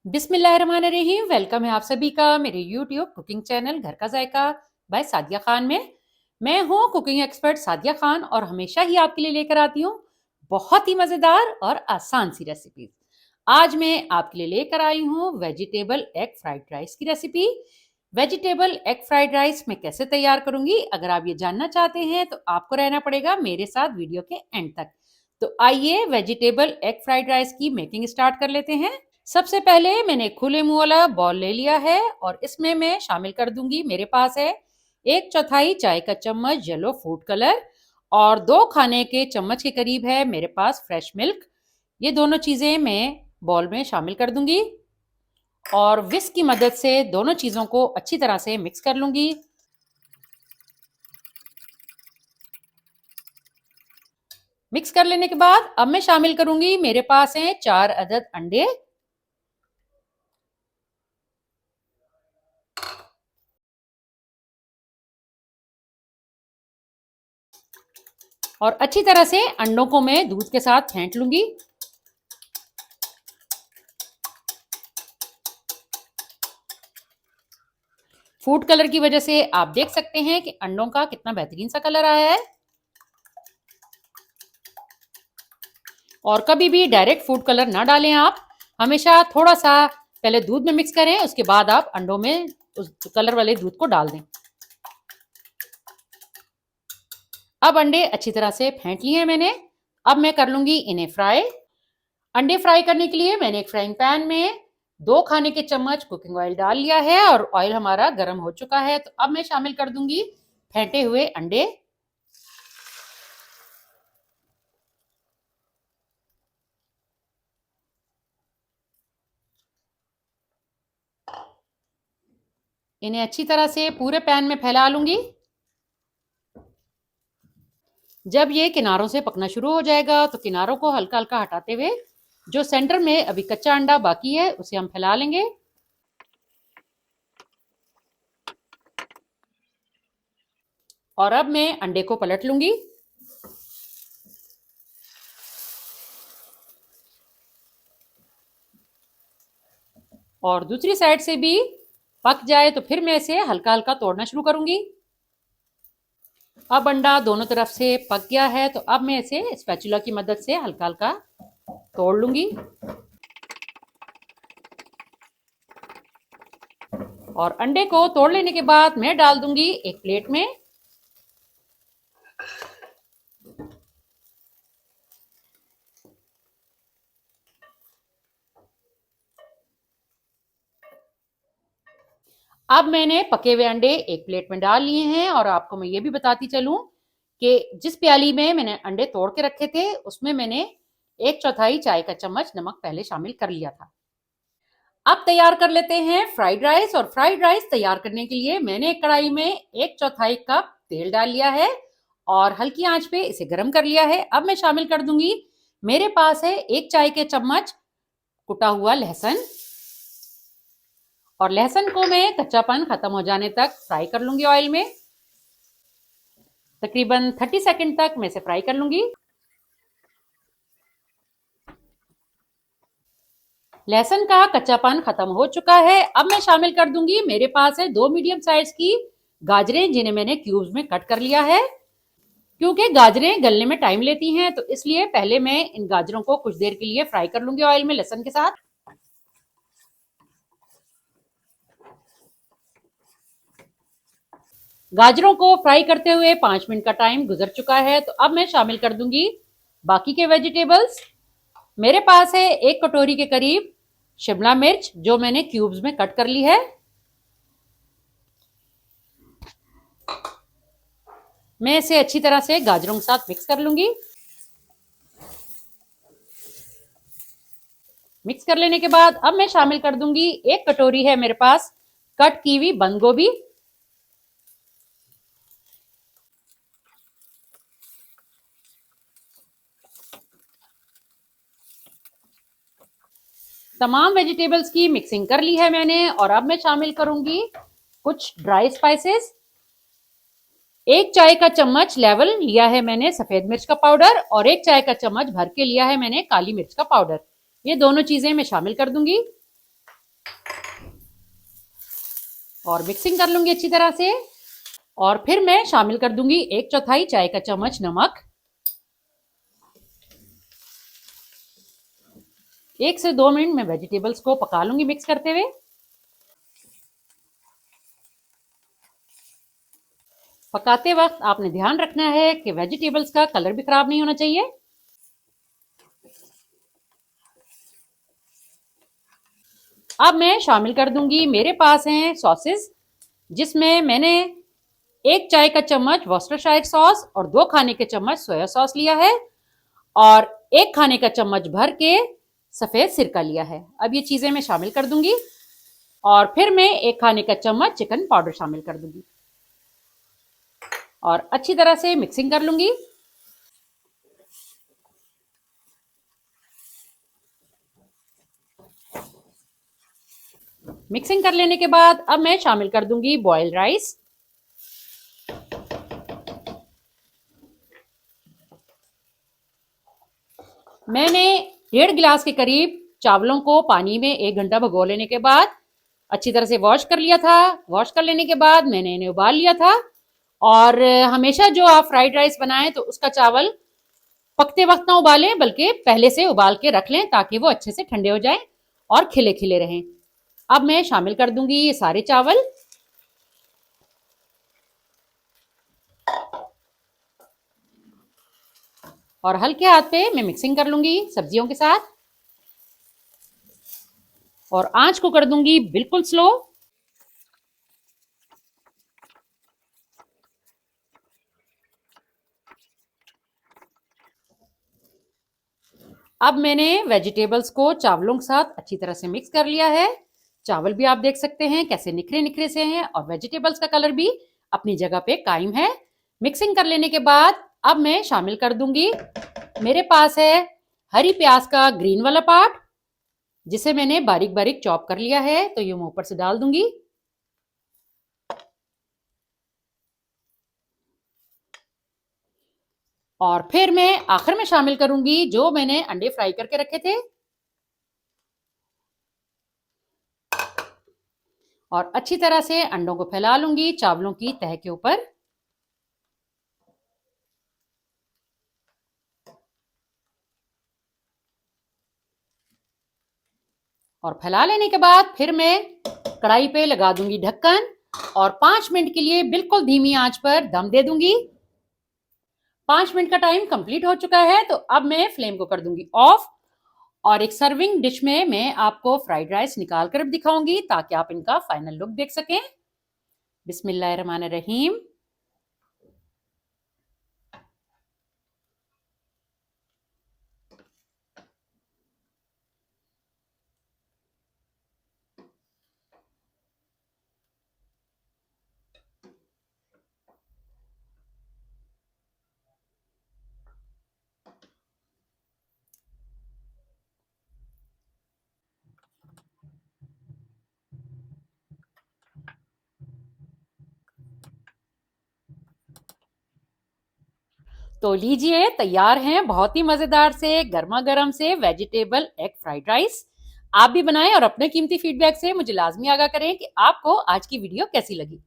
बिस्मिल्लाहिर्रहमानिर्रहीम। वेलकम है आप सभी का मेरे यूट्यूब कुकिंग चैनल घर का जायका बाय सादिया खान में। मैं हूँ कुकिंग एक्सपर्ट सादिया खान और हमेशा ही आपके लिए लेकर आती हूँ बहुत ही मज़ेदार और आसान सी रेसिपीज। आज मैं आपके लिए लेकर आई हूँ वेजिटेबल एग फ्राइड राइस की recipe. Vegetable egg fried rice मैं कैसे तैयार करूंगी, अगर आप ये जानना चाहते हैं तो आपको रहना पड़ेगा मेरे साथ वीडियो के एंड तक। तो आइए वेजिटेबल एग फ्राइड राइस की मेकिंग स्टार्ट कर लेते हैं। सबसे पहले मैंने खुले मुंह वाला बॉल ले लिया है और इसमें मैं शामिल कर दूंगी, मेरे पास है 1/4 चाय का चम्मच येलो फूड कलर और 2 खाने के चम्मच के करीब है मेरे पास फ्रेश मिल्क। ये दोनों चीजें मैं बॉल में शामिल कर दूंगी और विस्क की मदद से दोनों चीजों को अच्छी तरह से मिक्स कर लूंगी। मिक्स कर लेने के बाद अब मैं शामिल करूंगी, मेरे पास है 4 अदद अंडे और अच्छी तरह से अंडों को मैं दूध के साथ फेंट लूंगी। फूड कलर की वजह से आप देख सकते हैं कि अंडों का कितना बेहतरीन सा कलर आया है। और कभी भी डायरेक्ट फूड कलर ना डालें, आप हमेशा थोड़ा सा पहले दूध में मिक्स करें, उसके बाद आप अंडों में उस कलर वाले दूध को डाल दें। अब अंडे अच्छी तरह से फेंट लिए हैं मैंने। अब मैं कर लूंगी इन्हें फ्राई। अंडे फ्राई करने के लिए मैंने एक फ्राइंग पैन में 2 खाने के चम्मच कुकिंग ऑयल डाल लिया है और ऑयल हमारा गर्म हो चुका है। तो अब मैं शामिल कर दूंगी फेंटे हुए अंडे। इन्हें अच्छी तरह से पूरे पैन में फैला लूंगी। जब ये किनारों से पकना शुरू हो जाएगा तो किनारों को हल्का हल्का हटाते हुए जो सेंटर में अभी कच्चा अंडा बाकी है उसे हम फैला लेंगे। और अब मैं अंडे को पलट लूंगी। और दूसरी साइड से भी पक जाए तो फिर मैं इसे हल्का हल्का तोड़ना शुरू करूंगी। अब अंडा दोनों तरफ से पक गया है तो अब मैं इसे स्पैचुला की मदद से हल्का हल्का तोड़ लूंगी। और अंडे को तोड़ लेने के बाद मैं डाल दूंगी एक प्लेट में। अब मैंने पके हुए अंडे एक प्लेट में डाल लिए हैं और आपको मैं ये भी बताती चलूं कि जिस प्याली में मैंने अंडे तोड़ के रखे थे उसमें मैंने 1/4 चाय का चम्मच नमक पहले शामिल कर लिया था। अब तैयार कर लेते हैं फ्राइड राइस। और फ्राइड राइस तैयार करने के लिए मैंने एक कढ़ाई में 1/4 कप तेल डाल लिया है और हल्की आंच पे इसे गर्म कर लिया है। अब मैं शामिल कर दूंगी, मेरे पास है 1 चाय के चम्मच कुटा हुआ लहसुन और लहसुन को मैं कच्चापन खत्म हो जाने तक फ्राई कर लूंगी ऑयल में। तकरीबन 30 सेकंड तक मैं इसे फ्राई कर लूंगी। लहसुन का कच्चापन खत्म हो चुका है। अब मैं शामिल कर दूंगी, मेरे पास है 2 मीडियम साइज की गाजरें जिन्हें मैंने क्यूब्स में कट कर लिया है। क्योंकि गाजरें गलने में टाइम लेती हैं तो इसलिए पहले मैं इन गाजरों को कुछ देर के लिए फ्राई कर लूंगी ऑयल में लहसुन के साथ। गाजरों को फ्राई करते हुए 5 मिनट का टाइम गुजर चुका है तो अब मैं शामिल कर दूंगी बाकी के वेजिटेबल्स। मेरे पास है 1 कटोरी के करीब शिमला मिर्च जो मैंने क्यूब्स में कट कर ली है। मैं इसे अच्छी तरह से गाजरों के साथ मिक्स कर लूंगी। मिक्स कर लेने के बाद अब मैं शामिल कर दूंगी 1 कटोरी है मेरे पास कट की हुई बंद गोभी। तमाम वेजिटेबल्स की मिक्सिंग कर ली है मैंने और अब मैं शामिल करूंगी कुछ ड्राई स्पाइसेस। 1 चाय का चम्मच लेवल लिया है मैंने सफेद मिर्च का पाउडर और 1 चाय का चम्मच भर के लिया है मैंने काली मिर्च का पाउडर। ये दोनों चीजें मैं शामिल कर दूंगी। और मिक्सिंग कर लूंगी अच्छी तरह से। और फिर मैं शामिल कर दूंगी 1/4 चाय का चम्मच नमक। 1 से 2 मिनट में वेजिटेबल्स को पका लूंगी मिक्स करते हुए। पकाते वक्त आपने ध्यान रखना है कि वेजिटेबल्स का कलर भी खराब नहीं होना चाहिए। अब मैं शामिल कर दूंगी, मेरे पास हैं सॉसेस, जिसमें मैंने 1 चाय का चम्मच वॉस्टरशायर सॉस और 2 खाने के चम्मच सोया सॉस लिया है और 1 खाने का चम्मच भर के सफेद सिरका लिया है। अब ये चीजें मैं शामिल कर दूंगी और फिर मैं 1 खाने का चम्मच चिकन पाउडर शामिल कर दूंगी और अच्छी तरह से मिक्सिंग कर लूंगी। मिक्सिंग कर लेने के बाद अब मैं शामिल कर दूंगी बॉइल्ड राइस। मैंने 1.5 गिलास के करीब चावलों को पानी में 1 घंटा भिगो लेने के बाद अच्छी तरह से वॉश कर लिया था। वॉश कर लेने के बाद मैंने इन्हें उबाल लिया था। और हमेशा जो आप फ्राइड राइस बनाएं तो उसका चावल पकते वक्त ना उबालें, बल्कि पहले से उबाल के रख लें ताकि वो अच्छे से ठंडे हो जाएं और खिले खिले रहें। अब मैं शामिल कर दूंगी ये सारे चावल और हल्के हाथ पे मैं मिक्सिंग कर लूंगी सब्जियों के साथ और आंच को कर दूंगी बिल्कुल स्लो। अब मैंने वेजिटेबल्स को चावलों के साथ अच्छी तरह से मिक्स कर लिया है। चावल भी आप देख सकते हैं कैसे निखरे निखरे से हैं और वेजिटेबल्स का कलर भी अपनी जगह पे कायम है। मिक्सिंग कर लेने के बाद अब मैं शामिल कर दूंगी, मेरे पास है हरी प्याज का ग्रीन वाला पार्ट, जिसे मैंने बारीक बारीक चॉप कर लिया है, तो ये मैं ऊपर से डाल दूंगी। और फिर मैं आखिर में शामिल करूंगी जो मैंने अंडे फ्राई करके रखे थे और अच्छी तरह से अंडों को फैला लूंगी चावलों की तह के ऊपर। और फैला लेने के बाद फिर मैं कढ़ाई पे लगा दूंगी ढक्कन और 5 मिनट के लिए बिल्कुल धीमी आंच पर दम दे दूंगी। 5 मिनट का टाइम कंप्लीट हो चुका है, तो अब मैं फ्लेम को कर दूंगी ऑफ और एक सर्विंग डिश में मैं आपको फ्राइड राइस निकाल कर दिखाऊंगी ताकि आप इनका फाइनल लुक देख सकें। बिस्मिल्लाहिर्रहमानिर्रहीम। तो लीजिए, तैयार हैं बहुत ही मजेदार से गर्मा गर्म से वेजिटेबल एग फ्राइड राइस। आप भी बनाएं और अपने कीमती फीडबैक से मुझे लाजमी आगाह करें कि आपको आज की वीडियो कैसी लगी।